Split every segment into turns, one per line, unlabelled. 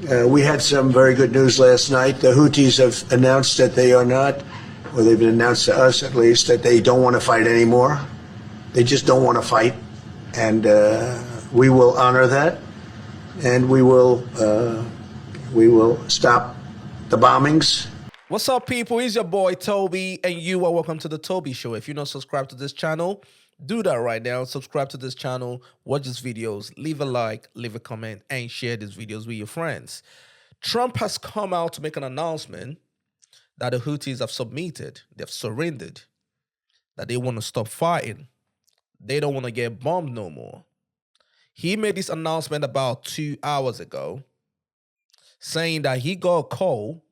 We had some very good news last night. The Houthis have announced that they are not, or they've announced to us at least, that they don't want to fight anymore. They just don't want to fight. And we will honor that. And we will stop the bombings.
What's up, people? It's your boy Toby, and you are welcome to the Toby Show. If you're not subscribed to this channel, do that right now. Subscribe to this channel, watch these videos, leave a like, leave a comment, and share these videos with your friends. Trump has come out to make an announcement that the Houthis have submitted, they've surrendered, that they want to stop fighting. They don't want to get bombed no more. He made this announcement about 2 hours ago, saying that he got a call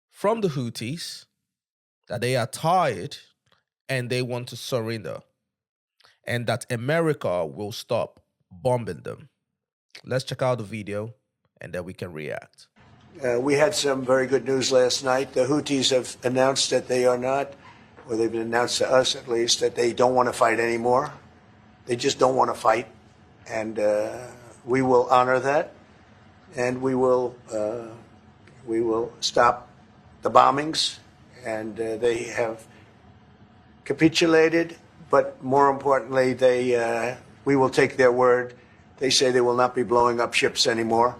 from the Houthis that they are tired and they want to surrender, and that America will stop bombing them. Let's check out the video and then we can react.
We had some very good news last night. The Houthis have announced that they are not, or they've announced to us at least, that they don't want to fight anymore. They just don't want to fight. And we will honor that. And we will stop the bombings. And they have capitulated. But more importantly, we will take their word. They say they will not be blowing up ships anymore.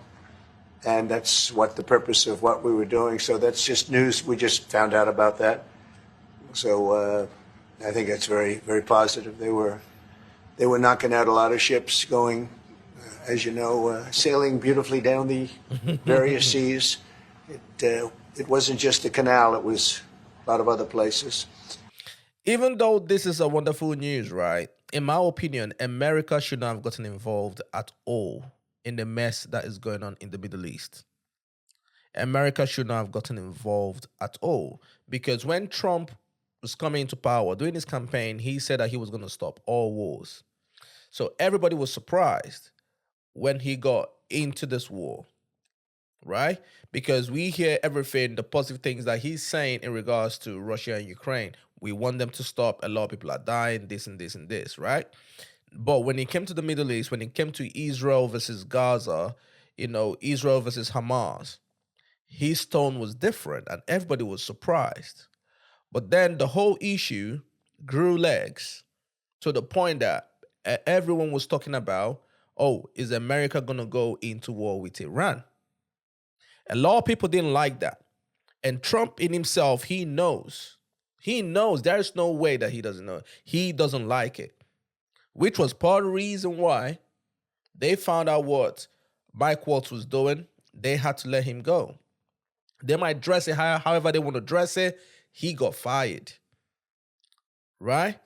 And that's what the purpose of what we were doing. So that's just news. We just found out about that. So I think that's very, very positive. They were knocking out a lot of ships going, as you know, sailing beautifully down the various seas. It wasn't just the canal. It was a lot of other places.
Even though this is a wonderful news, right? In my opinion, America should not have gotten involved at all in the mess that is going on in the Middle East. America should not have gotten involved at all, because when Trump was coming into power, during his campaign, he said that he was going to stop all wars. So everybody was surprised when he got into this war, right? Because we hear everything, the positive things that he's saying in regards to Russia and Ukraine. We want them to stop. A lot of people are dying, this and this and this, right? But when it came to the Middle East, when it came to Israel versus Gaza, Israel versus Hamas, his tone was different and everybody was surprised. But then the whole issue grew legs to the point that everyone was talking about, oh, is America going to go into war with Iran? A lot of people didn't like that. And Trump in himself, he knows there's no way that he doesn't know. He doesn't like it, which was part of the reason why they found out what Mike Waltz was doing. They had to let him go. They might dress it however they want to dress it. He got fired, right?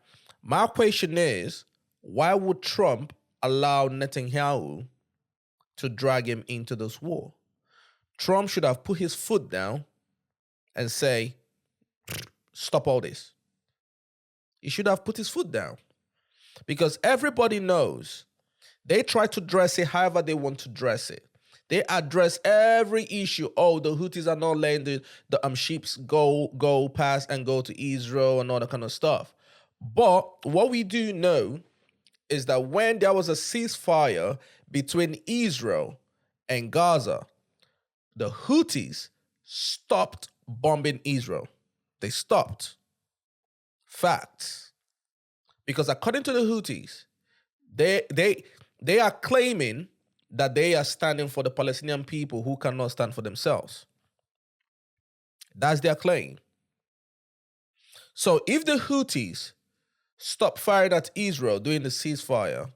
My question is, why would Trump allow Netanyahu to drag him into this war? Trump should have put his foot down and say, stop all this. He should have put his foot down, because everybody knows they try to dress it however they want to dress it. They address every issue. Oh, the Houthis are not letting the ships go past and go to Israel and all that kind of stuff. But what we do know is that when there was a ceasefire between Israel and Gaza, the Houthis stopped bombing Israel. They stopped. Facts. Because according to the Houthis, they are claiming that they are standing for the Palestinian people who cannot stand for themselves. That's their claim. So if the Houthis stop firing at Israel during the ceasefire,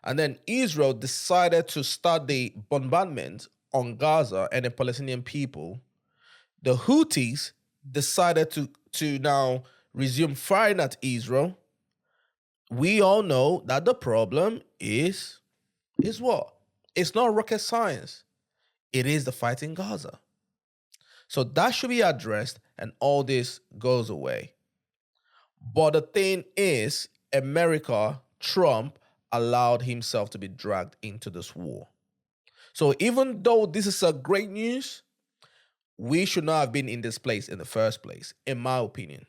and then Israel decided to start the bombardment on Gaza and the Palestinian people, the Houthis decided to now resume firing at Israel. We all know that the problem is what? It's not rocket science. It is the fight in Gaza. So that should be addressed and all this goes away. But the thing is, America, Trump, allowed himself to be dragged into this war. So even though this is a great news, we should not have been in this place in the first place, in my opinion.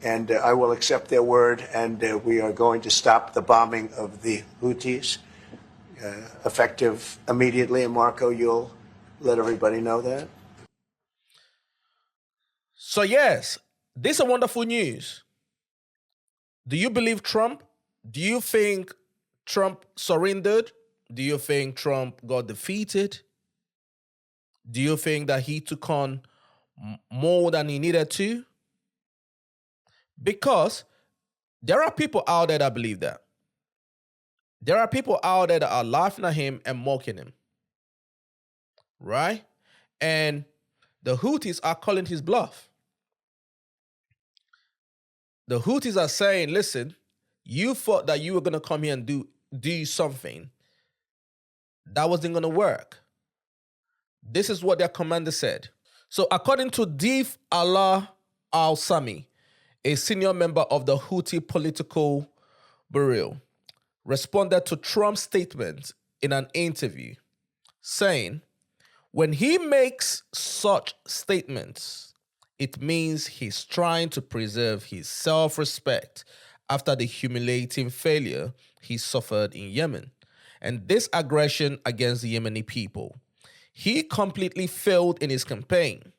And I will accept their word, and we are going to stop the bombing of the Houthis. effective immediately. And Marco, you'll let everybody know that.
So yes, this is wonderful news. Do you believe Trump? Do you think Trump surrendered? Do you think Trump got defeated? Do you think that he took on more than he needed to? Because there are people out there that believe that. There are people out there that are laughing at him and mocking him. Right? And the Houthis are calling his bluff. The Houthis are saying, listen, you thought that you were going to come here and do something. That wasn't going to work. This is what their commander said. So according to Deif Allah al-Sami, a senior member of the Houthi political bureau, responded to Trump's statement in an interview, saying, when he makes such statements, it means he's trying to preserve his self-respect after the humiliating failure he suffered in Yemen and this aggression against the Yemeni people. He completely failed in his campaign,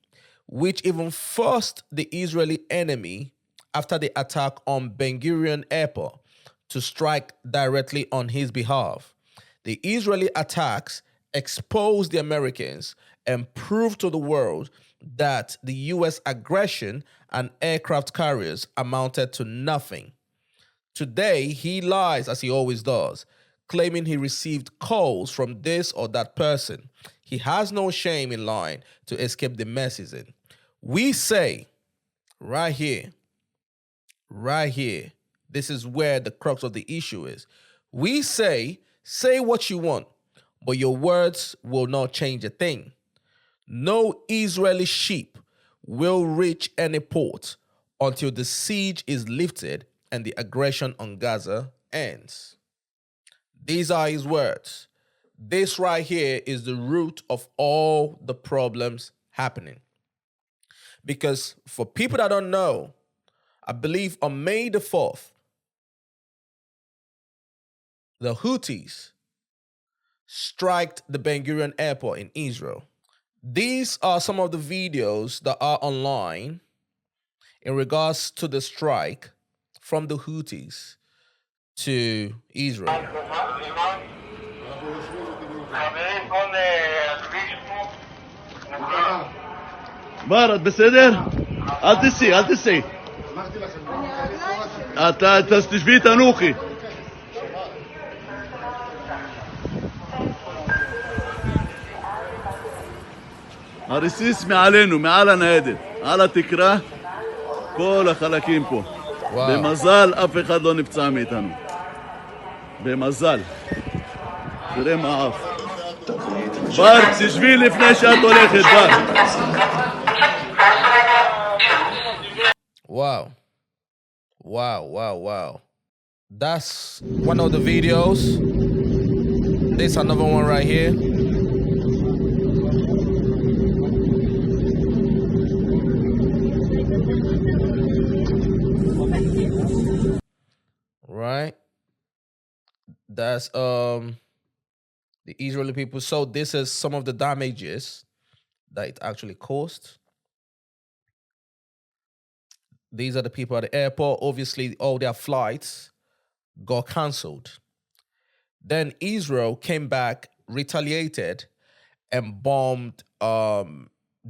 which even forced the Israeli enemy after the attack on Ben Gurion Airport to strike directly on his behalf. The Israeli attacks exposed the Americans and proved to the world that the U.S. aggression and aircraft carriers amounted to nothing. Today, he lies as he always does, claiming he received calls from this or that person. He has no shame in lying to escape the mess he's in. We say, right here, this is where the crux of the issue is. We say what you want, but your words will not change a thing. No Israeli ship will reach any port until the siege is lifted and the aggression on Gaza ends. These are his words. This right here is the root of all the problems happening. Because for people that don't know, I believe on May the 4th, the Houthis striked the Ben Gurion Airport in Israel. These are some of the videos that are online in regards to the strike from the Houthis to Israel.
مرض בסדר? אל תסי. אתה תשבי תנוחי. הרסיס מעלינו, מעל הניידת, על התקרה, כל החלקים פה. במזל אף אחד לא נפצע מאיתנו. במזל. תראה מה אף. בר, תשבי לפני שאת הולכת, בר.
Wow. That's one of the videos. There's another one right here. Right? That's the Israeli people. So this is some of the damages that it actually caused. These are the people at the airport. Obviously, all their flights got cancelled. Then Israel came back, retaliated, and bombed the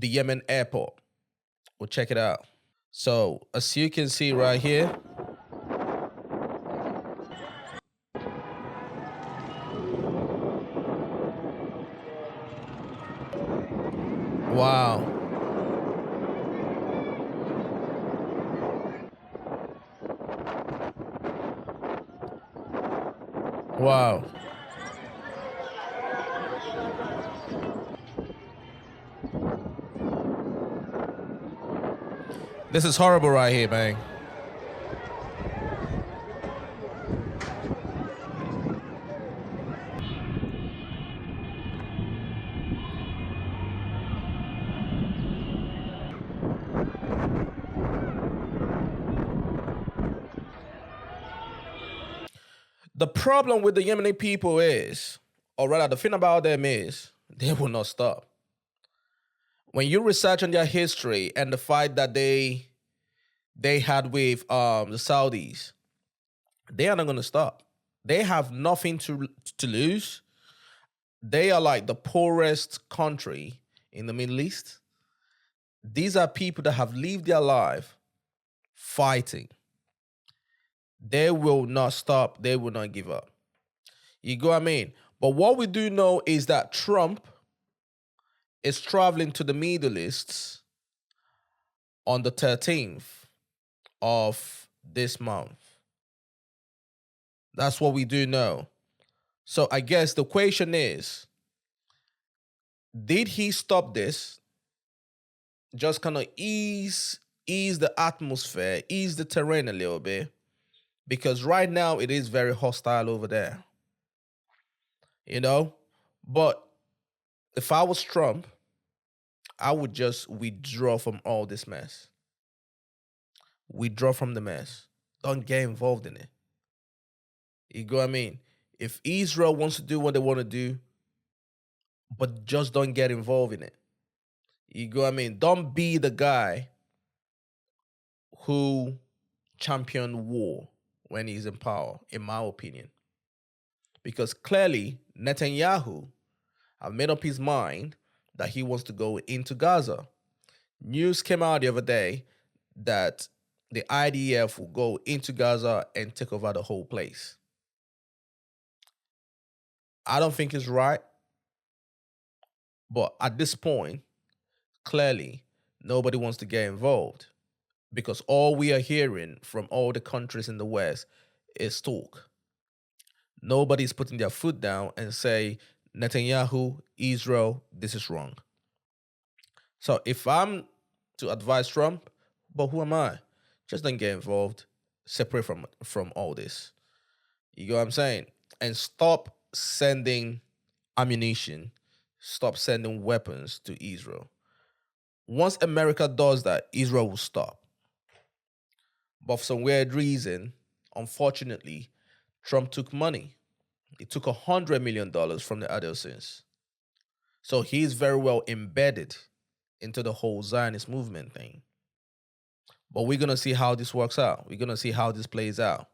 Yemen airport. We'll check it out. So, as you can see right here, wow. Wow. This is horrible right here, man. The problem with the Yemeni people is or rather, the thing about them is they will not stop. When you research on their history and the fight that they had with the Saudis, they are not going to stop. They have nothing to lose. They are like the poorest country in the Middle East. These are people that have lived their life fighting. They will not stop. They will not give up. You go what I mean? But what we do know is that Trump is traveling to the Middle East on the 13th of this month. That's what we do know. So I guess the question is, did he stop this? Just kind of ease the atmosphere, ease the terrain a little bit, because right now it is very hostile over there. You know? But if I was Trump, I would just withdraw from all this mess. Withdraw from the mess. Don't get involved in it. You go what I mean? If Israel wants to do what they want to do, but just don't get involved in it. You go what I mean? Don't be the guy who championed war when he's in power, in my opinion. Because clearly, Netanyahu have made up his mind that he wants to go into Gaza. News came out the other day that the IDF will go into Gaza and take over the whole place. I don't think it's right. But at this point, clearly, nobody wants to get involved because all we are hearing from all the countries in the West is talk. Nobody's putting their foot down and say, Netanyahu, Israel, this is wrong. So if I'm to advise Trump, but who am I? Just don't get involved. Separate from all this. You know what I'm saying? And stop sending ammunition. Stop sending weapons to Israel. Once America does that, Israel will stop. But for some weird reason, unfortunately, Trump took money. He took $100 million from the Houthis. So he's very well embedded into the whole Zionist movement thing. But we're going to see how this works out. We're going to see how this plays out.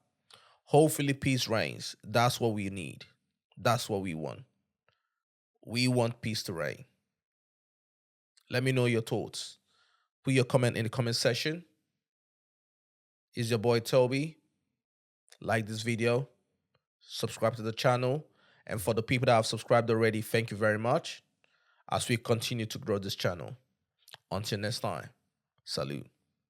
Hopefully peace reigns. That's what we need. That's what we want. We want peace to reign. Let me know your thoughts. Put your comment in the comment section. Is your boy Toby. Like this video. Subscribe to the channel. And for the people that have subscribed already, thank you very much as we continue to grow this channel. Until next time, salute.